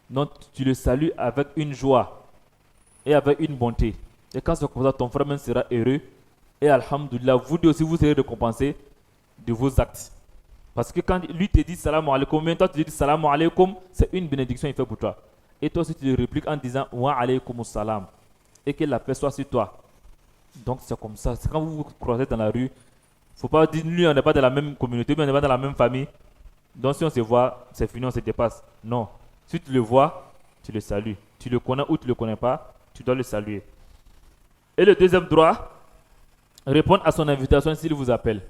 Donc, tu le salues avec une joie et avec une bonté. Et quand c'est comme ça, ton frère même sera heureux. Et alhamdoulilah, vous deux aussi, vous serez récompensés de vos actes. Parce que quand lui te dit salam alaikum, même toi tu dis salam alaikum, c'est une bénédiction qu'il fait pour toi. Et toi aussi, tu le répliques en disant wa alaikum salam. Et que la paix soit sur toi. Donc, c'est comme ça. C'est quand vous vous croisez dans la rue, il ne faut pas dire, lui, on n'est pas dans la même communauté, mais on n'est pas dans la même famille. Donc, si on se voit, c'est fini, on se dépasse. Non. Si tu le vois, tu le salues. Tu le connais ou tu ne le connais pas, tu dois le saluer. Et le deuxième droit, répondre à son invitation s'il vous appelle.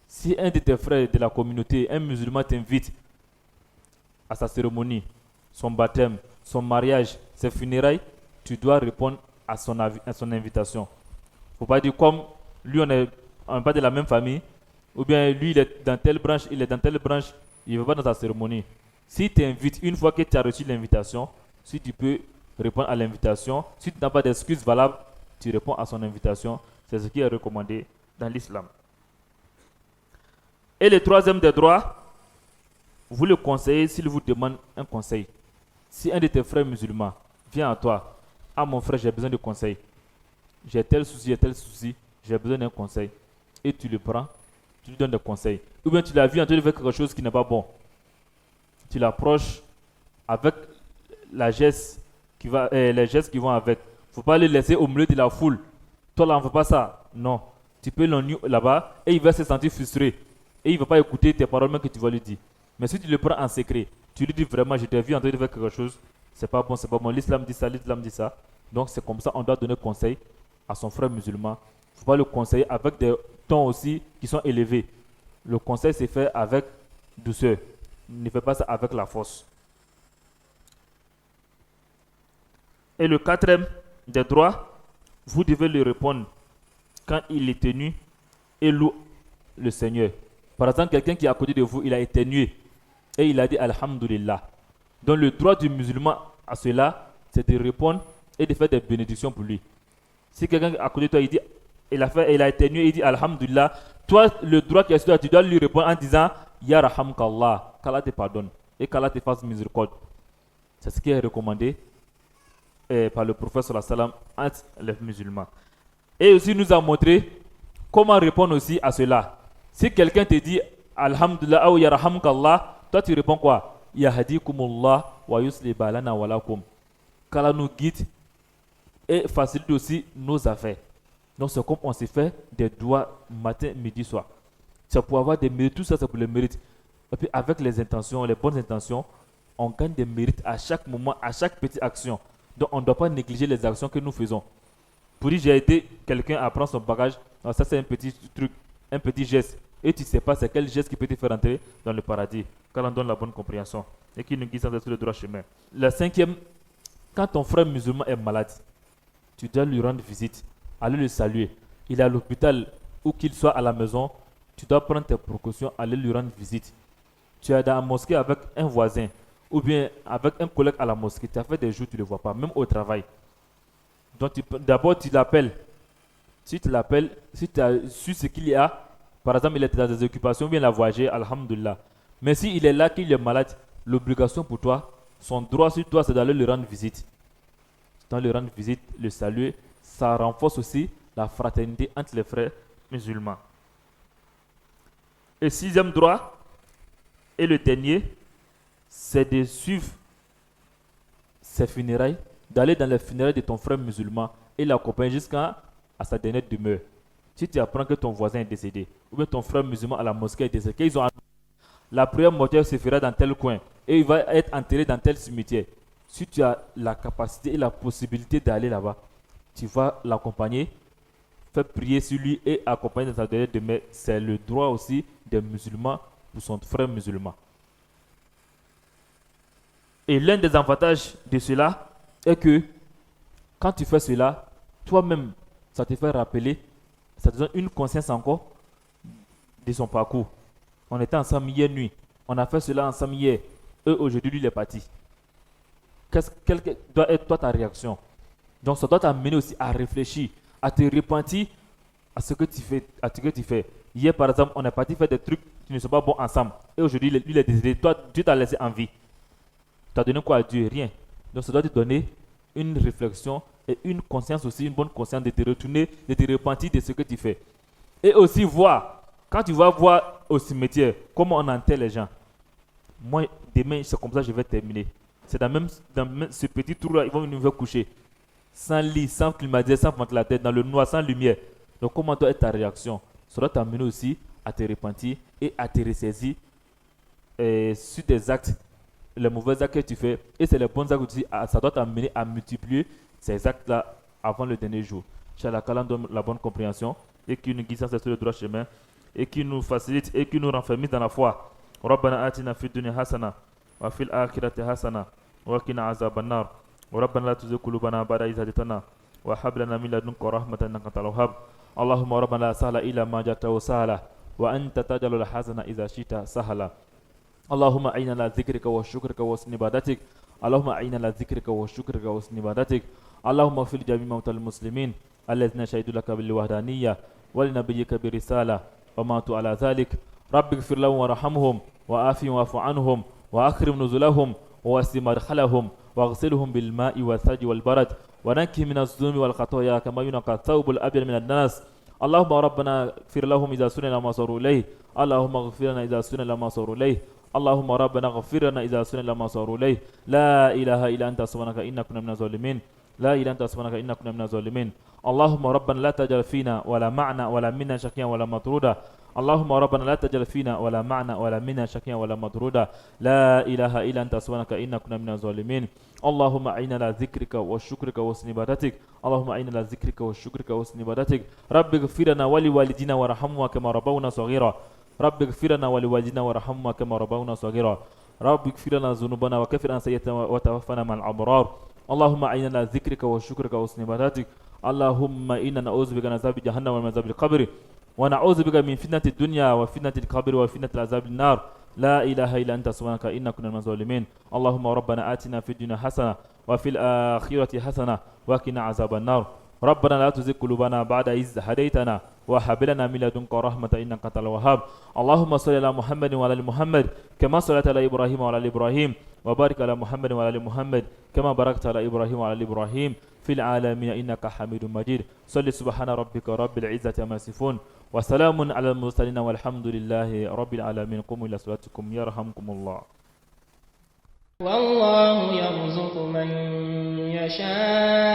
Si un de tes frères de la communauté, un musulman t'invite à sa cérémonie, son baptême, son mariage, ses funérailles, tu dois répondre à son invitation. Il ne faut pas dire comme lui on n'est pas de la même famille, ou bien lui il est dans telle branche, il ne va pas dans sa cérémonie. Si tu invites, une fois que tu as reçu l'invitation, si tu peux répondre à l'invitation, si tu n'as pas d'excuses valables, tu réponds à son invitation. C'est ce qui est recommandé dans l'islam. Et le troisième des droits, vous le conseillez s'il vous demande un conseil. Si un de tes frères musulmans vient à toi, ah mon frère, j'ai besoin de conseils, j'ai tel souci, j'ai besoin d'un conseil, et tu le prends, tu lui donnes des conseils. Ou bien tu l'as vu en train de faire quelque chose qui n'est pas bon, tu l'approches avec les gestes qui vont avec. Il ne faut pas le laisser au milieu de la foule. Toi là, on ne veut pas ça. Non. Tu peux l'ennuyer là-bas et il va se sentir frustré. Et il ne va pas écouter tes paroles même que tu vas lui dire. Mais si tu le prends en secret, tu lui dis vraiment, je t'ai vu en train de faire quelque chose, c'est pas bon, c'est pas bon. L'islam dit ça, l'islam dit ça. Donc c'est comme ça, on doit donner conseil à son frère musulman. Il ne faut pas le conseiller avec des tons aussi qui sont élevés. Le conseil c'est fait avec douceur. Ne fais pas ça avec la force. Et le quatrième des droits, vous devez lui répondre quand il éternue et loue le Seigneur. Par exemple, quelqu'un qui est à côté de vous, il a éternué et il a dit Alhamdulillah. Donc le droit du musulman à cela, c'est de répondre et de faire des bénédictions pour lui. Si quelqu'un à côté de toi, il a éternué et il dit Alhamdulillah, toi, le droit qui est sur toi, tu dois lui répondre en disant Ya Rahamkallah, qu'Allah te pardonne et qu'Allah te fasse miséricorde. C'est ce qui est recommandé par le prophète sallallahu alayhi wa sallam entre les musulmans. Et aussi nous a montré comment répondre aussi à cela. Si quelqu'un te dit Alhamdulillah ou Yarhamkallah, toi tu réponds quoi? Yahdikumullah wa yusli balana wa lakum. Qu'Allah nous guide et facilite aussi nos affaires. Donc c'est comme on s'est fait des doigts matin, midi, soir. C'est pour avoir des mérites, tout ça c'est pour les mérites. Et puis avec les intentions, les bonnes intentions, on gagne des mérites à chaque moment, à chaque petite action. Donc on ne doit pas négliger les actions que nous faisons. Pour dire j'ai aidé quelqu'un à prendre son bagage, alors ça c'est un petit truc, un petit geste. Et tu ne sais pas c'est quel geste qui peut te faire entrer dans le paradis. Car on donne la bonne compréhension et qui nous guide sur le droit chemin. La cinquième, quand ton frère musulman est malade, tu dois lui rendre visite, aller le saluer. Il est à l'hôpital ou qu'il soit à la maison, tu dois prendre tes précautions, aller lui rendre visite. Tu es dans la mosquée avec un voisin ou bien avec un collègue à la mosquée, tu as fait des jours, tu ne le vois pas, même au travail. Donc d'abord tu l'appelles. Si tu l'appelles, si tu as su ce qu'il y a, par exemple il est dans des occupations, ou bien il a voyagé, alhamdulillah. Mais s'il est là, qu'il est malade, l'obligation pour toi, son droit sur toi, c'est d'aller lui rendre visite. Dans le rendre visite, le saluer, ça renforce aussi la fraternité entre les frères musulmans. Et sixième droit, et le dernier, c'est de suivre ses funérailles, d'aller dans les funérailles de ton frère musulman et l'accompagner jusqu'à sa dernière demeure. Si tu apprends que ton voisin est décédé, ou bien ton frère musulman à la mosquée est décédé, qu'ils ont la prière mortuaire se fera dans tel coin et il va être enterré dans tel cimetière. Si tu as la capacité et la possibilité d'aller là-bas, tu vas l'accompagner, faire prier sur lui et accompagner dans sa dernière demeure. C'est le droit aussi des musulmans pour son frère musulman. Et l'un des avantages de cela est que quand tu fais cela, toi-même, ça te fait rappeler, ça te donne une conscience encore de son parcours. On était ensemble hier nuit, on a fait cela ensemble hier, et aujourd'hui lui il est parti. Quelle doit être toi ta réaction? Donc ça doit t'amener aussi à réfléchir, à te repentir à ce que tu fais, Hier par exemple, on est parti faire des trucs qui ne sont pas bons ensemble, et aujourd'hui lui il est décédé, toi Dieu t'a laissé en vie. Tu as donné quoi à Dieu? Rien. Donc ça doit te donner une réflexion et une conscience aussi, une bonne conscience de te retourner, de te repentir de ce que tu fais. Et aussi voir, quand tu vas voir au cimetière, comment on enterre les gens. Moi, demain, c'est comme ça que je vais terminer. C'est dans ce petit trou-là, ils vont nous faire coucher. Sans lit, sans climatiseur, sans ventilateur, dans le noir, sans lumière. Donc comment doit être ta réaction? Ça doit t'amener aussi à te repentir et à te ressaisir sur des actes, les mauvais actes que tu fais, et c'est les bons actes que tu fais, ça doit t'amener à multiplier ces actes-là avant le dernier jour. Inch'Allah, qu'Allah donne la bonne compréhension et qui nous guide sur le droit chemin et qui nous facilite et qui nous renferme dans la foi. ربنا آتنا في الدنيا حسنة وفي الآخرة حسنة وقنا عذاب النار وربنا لا تزغ قلوبنا بعد إذ هديتنا وهب لنا من لدنك رحمة إنك أنت الوهاب اللهم ربنا لا سهل إلا ما جعلته سهلا وأنت تجعل الحزن إذا شئت سهلا اللهم أعنا على ذكرك وشكرك وحسن عبادتك اللهم أعنا على ذكرك وشكرك وحسن عبادتك اللهم اغفر لجميع موتى المسلمين الذين شهدوا لك بالوحدانية ولنبيك برسالة وماتوا على ذلك رب اغفر لهم وارحمهم وعافهم واعف عنهم وأكرم نزلهم ووسع مدخلهم واغسلهم بالماء والثلج والبرد ونقهم من الذنوب والخطايا كما ينقى الثوب الأبيض من الدنس اللهم ربنا اغفر لهم إذا سنوا لما صاروا إليه اللهم اغفر لنا إذا سنوا لما صاروا إليه اللهم ربنا اغفر لنا إذا سنوا لما صاروا إليه لا إله إلا أنت سبحانك إنا كنا من الظالمين لا إله إلا أنت سبحانك إنا كنا من الظالمين اللهم ربنا لا تجعل فينا ولا معنا ولا منا شقيا ولا مطرودا اللهم ربنا لا تجعل فينا ولا معنا ولا منا شقيا ولا مطرودا لا إله إلا أنت سبحانك إنا كنا من الظالمين اللهم أعنا على ذكرك وشكرك وحسن عبادتك اللهم أعنا على ذكرك وشكرك وحسن عبادتك رب اغفر لنا ولوالدينا وارحمنا كما ربونا صغيرا رب اغفر لنا ولوالدينا وارحمنا كما ربونا صغيرا رب اغفر لنا ذنوبنا وكفر عنا سيئاتنا وتوفنا مع الأبرار اللهم أعنا على ذكرك وشكرك وحسن عبادتك اللهم إنا نعوذ بك من عذاب جهنم ومن عذاب القبر ونعوذ بك من فتنة الدنيا وفتنة القبر وفتنة العذاب النار لا إله إلا أنت سبحانك إنا كنا من الظالمين اللهم ربنا آتنا في الدنيا حسنة وفي الآخرة حسنة وقنا عذاب النار ربنا لا تزغ قلوبنا بعد إذ هديتنا وهب لنا من لدنك رحمة إنك أنت الوهاب اللهم صل على محمد وعلى آل محمد كما صليت على إبراهيم وعلى آل إبراهيم وبارك على محمد وعلى آل محمد كما باركت على إبراهيم وعلى آل إبراهيم في العالمين إنك حميد مجيد صل سبحان ربك رب العزة عما يصفون وسلام على المرسلين والحمد لله رب العالمين قوموا إلى صلاتكم يرحمكم الله والله يرزق من يشاء